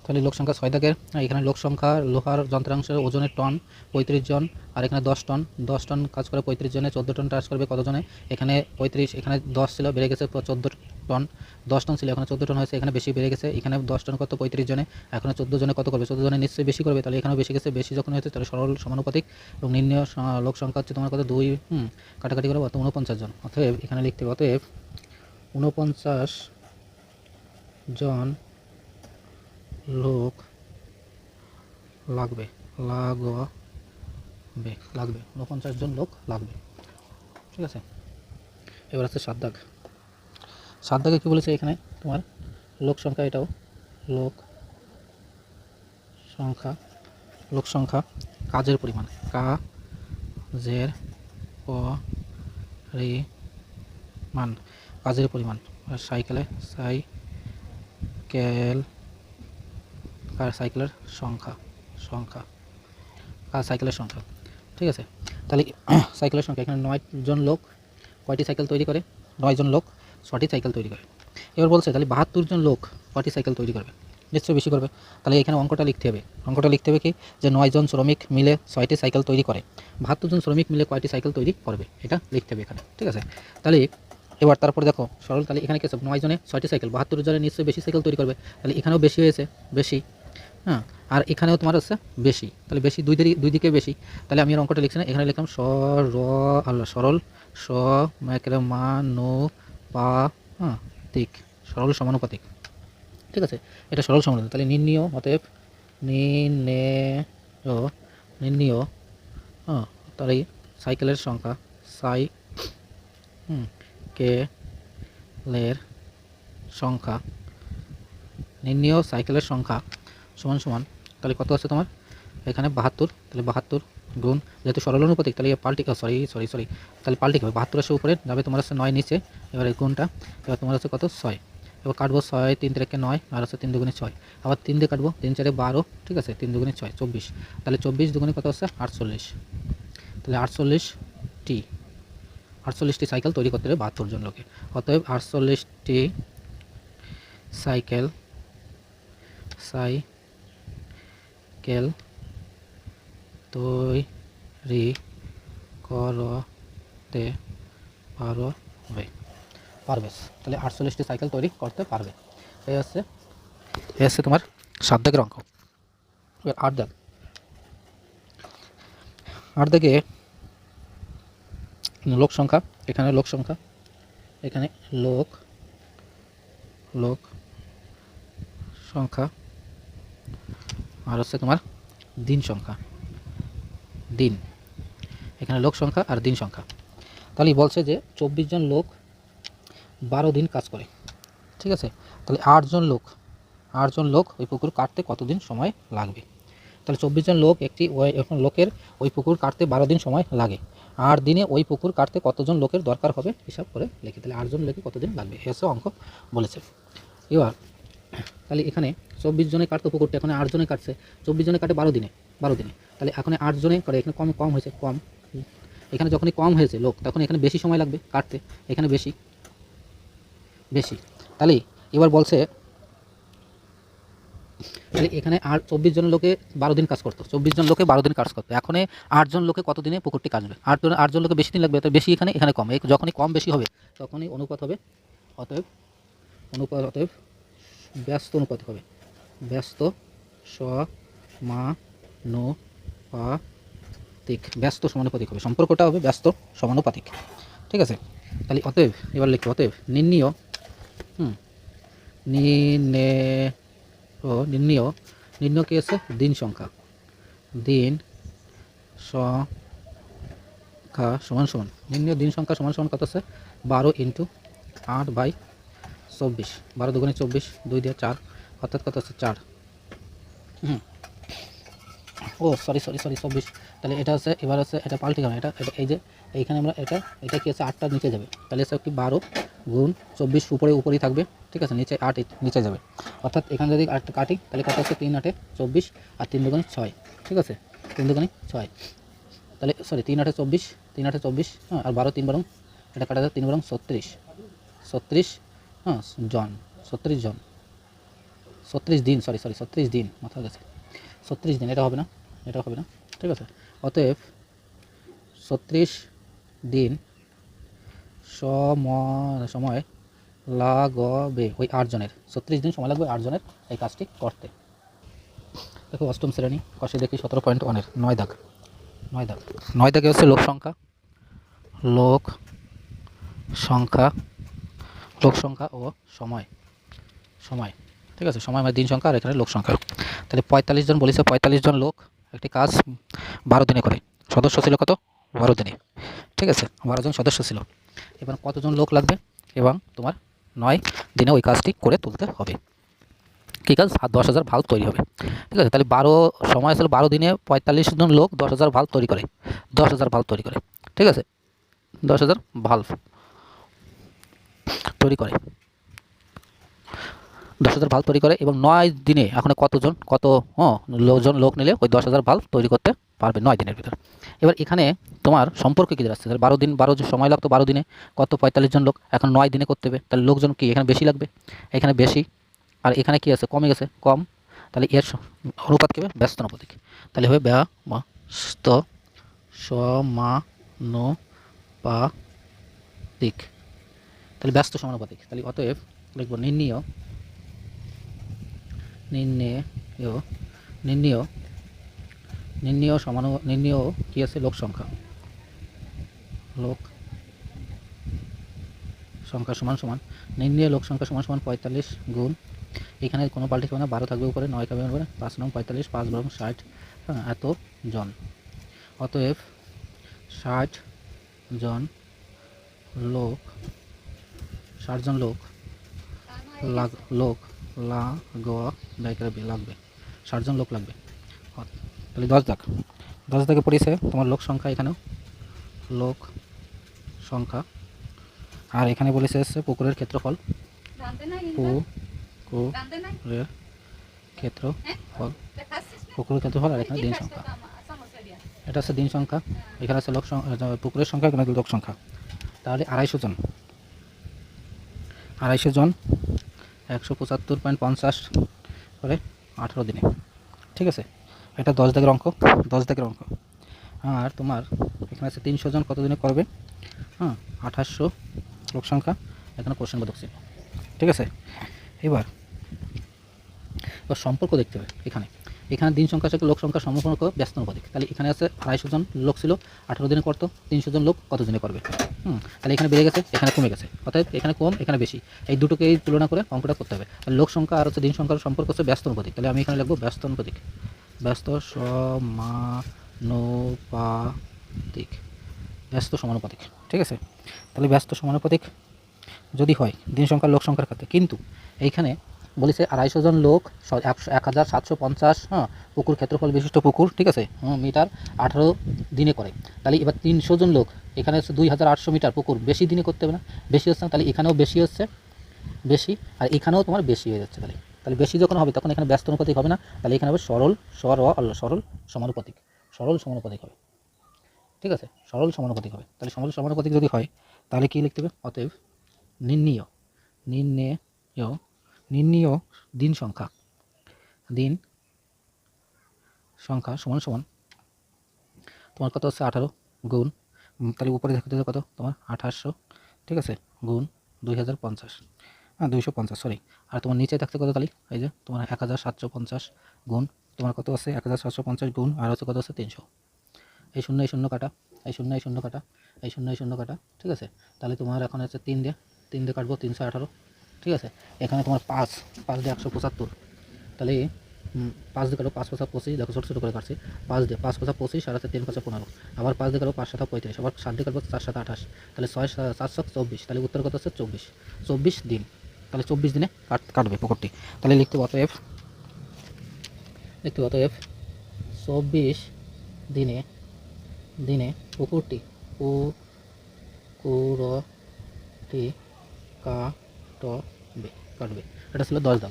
তাহলে লোক সংখ্যা 6 দাগের এখানে লোক সংখ্যা লোহার যন্ত্রাংশের ওজনের টন 35 জন, আর এখানে 10 টন কাজ করে 35 জনে, 14 টন কাজ করবে কতজনে, এখানে 35, এখানে 10 ছিল বেড়ে গেছে 14 টন, 10 টন ছিল এখানে 14 টন হয়েছে, এখানে বেশি বেড়ে গেছে, এখানে 10 টন কত 35 জনে, এখন 14 জনে কত করবে, 14 জনে নিশ্চয়ই বেশি করবে, তাহলে এখানেও বেশি গেছে, বেশি যখন হয়েছে তাহলে সরল সমানুপাতিক এবং নির্ণয় লোক সংখ্যা হচ্ছে তোমার কত 2 কাটাকাটি করে কত 49 জন। অতএব এখানে লিখতে হবে অতএব 49 জন লোক লাগবে 49 জন লোক লাগবে। ঠিক আছে, এবার আছে 7 দাগ। 7 দাগে কী বলেছে এখানে তোমার লোক সংখ্যা, এটাও লোক সংখ্যা কাজের পরিমাণ, কাজের পরিমাণ আর সাইকেলের সংখ্যা সাইকেলের সংখ্যা। ঠিক আছে, তাহলে সাইকেলের সংখ্যা এখানে 9 জন লোক কয়টি সাইকেল তৈরি করে, 9 জন লোক 6টি সাইকেল তৈরি করে। এবার বলছে তাহলে 72 জন লোক কয়টি সাইকেল তৈরি করবে, নিশ্চয়ই বেশি করবে। তাহলে এখানে অঙ্কটা লিখতে হবে কি যে 9 জন শ্রমিক মিলে 6টি সাইকেল তৈরি করে, 72 জন শ্রমিক মিলে কয়টি সাইকেল তৈরি করবে, এটা লিখতে হবে এখানে। ঠিক আছে, তাহলে এবার তারপর দেখো সরল, তাহলে এখানে কি আছে 9 জনে 6টি সাইকেল, 72 জনে নিশ্চয়ই বেশি সাইকেল তৈরি করবে, তাহলে এখানেও বেশি হয়েছে, বেশি, হ্যাঁ, আর এখানেও তোমার হচ্ছে বেশি, তাহলে বেশি দুই দিকে বেশি। তাহলে আমি আর অঙ্কটা লিখছি না, এখানে লিখলাম সরল সমানুপাতিক, সরল সমানুপাতিক। ঠিক আছে, এটা সরল সমানুপাতিক। তাহলে নির্ণয় অতএব নির্ণয় তাহলে সাইকেলের সংখ্যা নির্ণয় সাইকেলের সংখ্যা সমান সমান, তাহলে কত আছে তোমার এখানে 72, তাহলে 72 গুণ, যেহেতু সরল অনুপাতিক তাহলে পাল্টি সরি তাহলে পাল্টি হবে, 72 আসে উপরে যাবে, তোমার আছে 9 নিচে, এবার এই গুণটা, এবার তোমার আছে কত 6, এবার কাটবো 6, 3 3 9, আর আছে 3 দুগুণে 6, আবার 3 দিয়ে কাটবো, 3 4 12, ঠিক আছে, 3 দুগুণে 6 24, তাহলে 24 দুগুণে কত আছে 48, তাহলে 48টি সাইকেল তৈরি করতে হবে 72 জন লোকে। অতএব 48টি সাইকেল তৈরি করতে পারবে, তাহলে 48টি সাইকেল তৈরি করতে পারবে। এই হচ্ছে তোমার 7 দাগের অঙ্ক। এবার 8 দাগ, 8 দাগে লোক সংখ্যা, এখানে লোক সংখ্যা, এখানে লোক সংখ্যা, আর হচ্ছে তোমার দিন সংখ্যা, দিন, এখানে লোক সংখ্যা আর দিন সংখ্যা। তাহলে বলছে যে 24 জন লোক 12 দিন কাজ করে। ঠিক আছে, তাহলে 8 জন লোক ওই পুকুর কাটতে কতদিন সময় লাগবে, তাহলে 24 জন লোক এখন লোকের ওই পুকুর কাটতে 12 দিন সময় লাগে, 8 দিনে ওই পুকুর কাটতে কতজন লোকের দরকার হবে হিসাব করে লিখি, তাহলে 8 জন লোকে কতদিন লাগবে এসে অঙ্ক বলেছে। এবার তাহলে এখানে 24 জনে কাটতো পুকুরটা, এখানে 8 জনে কাটছে, 24 জনে কাটে 12 দিনে, তাহলে এখন 8 জনে করে, এখানে কম হয়েছে, এখানে যখনই কম হয়েছে লোক তখন এখানে বেশি সময় লাগবে কাটতে, এখানে বেশি, তাহলে এবার বলছে তাহলে এখানে আর 24 জন লোকে 12 দিন কাজ করতো, 24 জন লোকে 12 দিন কাজ করতো, এখন 8 জন লোকে কত দিনে পুকুরটি কাটবে, 8 জন লোকে বেশি দিন লাগবে, তাই বেশি এখানে কম, যখনই কম বেশি হবে তখনই অনুপাত হবে, অতএব ব্যস্ত অনুপাত হবে, ব্যস্ত সমানুপাতিক হবে, সম্পর্কটা হবে ব্যস্ত সমানুপাতিক। ঠিক আছে, তাহলে অতএব এবার লিখতে, অতএব নির্ণয় কি আছে দিন সংখ্যা সমান সমান, নির্ণয় দিন সংখ্যা সমান সমান কত আছে 12 × 8/24, 12 দুগুণে 24, 2 দিয়ে 4, অর্থাৎ কত আছে 4, সরি 24, তাহলে এটা আছে, এবার আছে এটা পাল্টে গেল, এটা এই যে এইখানে আমরা এটা কি আছে 8টা নিচে যাবে, তাহলে আছে কি 12 গুণ 24 উপরেই থাকবে, ঠিক আছে, নিচে 8 নিচে যাবে, অর্থাৎ এখানে যদি 8টা কাটি তাহলে কত আছে 3 8 24 আর 3 দুগুণে 6, ঠিক আছে, 3 দুগুণে 6, তাহলে সরি 3 8 24, হ্যাঁ, আর 12 3 12 এটা কাটা যায় 3 12 36 জন, 36 36 দিন, সরি 36 দিন, মাথা গেছে, 36 দিন, এটা হবে না, ঠিক আছে। অতএব 36 দিন সময় লাগবে ওই 8 জনের, 36 দিন সময় লাগবে 8 জনের এই কাজটি করতে। দেখো অষ্টম শ্রেণী কষে দেখি 17.1-এর 9 দাগ, 9 দাগে হচ্ছে লোক সংখ্যা ও সময়, ঠিক আছে। সময় মানে দিন সংখ্যা, আর এখানে লোক সংখ্যা। তাহলে 45 জন বলেছে, 45 জন লোক একটি কাজ 12 দিনে করে। সদস্য ছিল কত? 12 দিনে, ঠিক আছে। 12 জন সদস্য ছিল। এবার কতজন লোক লাগবে? এবং তোমার 9 দিনে ওই কাজটি করে তুলতে হবে। কী কাজ? 10,000 ভাল্ব তৈরি হবে, ঠিক আছে। তাহলে 12 সময় ছিল, 12 দিনে 45 জন লোক 10,000 ভাল্ব তৈরি করে, 10,000 ভাল্ব তৈরি করে, ঠিক আছে। 10,000 ভাল্ব তৈরি করে, 10,000 ভাল্ব তৈরি করে। এবং 9 দিনে এখন কত লোক নিলে ওই 10,000 ভাল্ব তৈরি করতে পারবে 9 দিনের ভিতর। এবার এখানে তোমার সম্পর্ক কী আসছে? তাহলে 12 সময় লাগতো, 12 দিনে কত? 45 জন লোক, এখন 9 দিনে করতে হবে, তাহলে লোকজন কি এখানে বেশি লাগবে, এখানে বেশি, আর এখানে কি আছে? কমে গেছে, কম। তাহলে এর অনুপাত কী হবে? ব্যস্ত অনুপাতিক। তাহলে হবে ব্যস্ত সমানুপাতিক। তাহলে ব্যস্ত সমানুপাতিক। তাহলে অতএব লিখব নির্ণেয় কি আছে? লোক সংখ্যা সমান নির্ণেয় লোক সংখ্যা সমান 45 গুণ, এখানে কোনো পাল্টি হবে না, 12 থাকবে উপরে, 9 থাকবে উপরে, 5 নং 45, 5 বরং 60, হ্যাঁ, এত জন। অতএব 60 জন লোক লাগবে, 60 জন লোক লাগবে। তাহলে 10 দাগে পড়েছে তোমার লোক সংখ্যা, এখানেও লোক সংখ্যা, আর এখানে বলেছে পুকুরের ক্ষেত্রফল, পুকুরের ক্ষেত্রফল, আর এখানে দিন সংখ্যা। এটা হচ্ছে দিন সংখ্যা, এখানে আছে পুকুরের সংখ্যা, এখানে লোক সংখ্যা। তাহলে 250 জন 175.50 করে 18 দিনে, ঠিক আছে। এটা 10 দাগের অঙ্ক, আর তোমার এখানে আছে 300 জন কত দিনে করবে? 2800 লোক সংখ্যা, এখানে কোশ্চেনবোধক ছিল, ঠিক আছে। এবার সম্পর্ক দেখতে হবে। এখানে দিন সংখ্যার সাথে লোক সংখ্যার সম্পর্ক ব্যস্ত অনুপাতিক। তাহলে এখানে আছে 250 জন লোক ছিল, 18 দিনে করতো, 300 জন লোক কত দিনে করবে? তাহলে এখানে বেড়ে গেছে, এখানে কমে গেছে, অর্থাৎ এখানে কম, এখানে বেশি, এই দুটোকে তুলনা করে অঙ্কটা করতে হবে। তাহলে লোক সংখ্যা আর হচ্ছে দিন সংখ্যার সম্পর্ক হচ্ছে ব্যস্ত অনুপাতিক। তাহলে আমি এখানে লিখবো ব্যস্ত অনুপাতিক, ব্যস্ত সমানুপাতিক, ঠিক আছে। তাহলে ব্যস্ত সমানুপাতিক যদি হয় দিন সংখ্যার লোক সংখ্যার ক্ষেত্রে, কিন্তু এইখানে বলেছে 250 জন লোক 1750, পুকুর ক্ষেত্রফল বিশিষ্ট পুকুর, ঠিক আছে, মিটার 18 দিনে করে। তাহলে এবার 300 জন লোক, এখানে হচ্ছে 2800 মিটার পুকুর, বেশি দিনে করতে হবে না? বেশি হচ্ছে না, তাহলে এখানেও বেশি হচ্ছে, আর এখানেও তোমার বেশি হয়ে যাচ্ছে। তাহলে বেশি যখন হবে তখন এখানে ব্যস্ত অনুপাতিক হবে না, তাহলে এখানে হবে সরল সমানুপাতিক, হবে, ঠিক আছে, সরল সমানুপাতিক হবে। তাহলে সরল সমানুপাতিক যদি হয় তাহলে কি লিখতে হবে? অতএব নির্ণেয় দিন সংখ্যা সমান তোমার কত হচ্ছে? 18 গুণ, তাহলে উপরে দেখতে কত তোমার? 2800, ঠিক আছে, গুণ 2050, 250, সরি। আর তোমার নিচে থাকতে কত? তাহলে এই যে তোমার 1750 গুণ, তোমার কত আছে? 1750 গুণ, আর হচ্ছে কত আছে? 300। এই শূন্য কাটা, এই শূন্য কাটা, এই শূন্য কাটা, ঠিক আছে। তাহলে তোমার এখন হচ্ছে 3 দিয়ে কাটবো, 318, ঠিক আছে। এখানে তোমার 5 দিয়ে 175, তাহলে 5 দিয়ে কাটো, 5 5 25, দেখো ছোটো করে কাটছি, 5 দিয়ে 5 5 25, আর 3 5 15, আবার 5 দিয়ে কাটো 5 7 35, আবার 7 দিয়ে কাটবো 4 7 28, তাহলে 6 7 7 24, তাহলে উত্তর কত হচ্ছে? 24 দিন। তাহলে 24 দিনে কাটবে পুকুরটি। তাহলে লিখতে অতএব 24 দিনে পুকুরটি কাটবে। এটা ছিল 10 দাগ।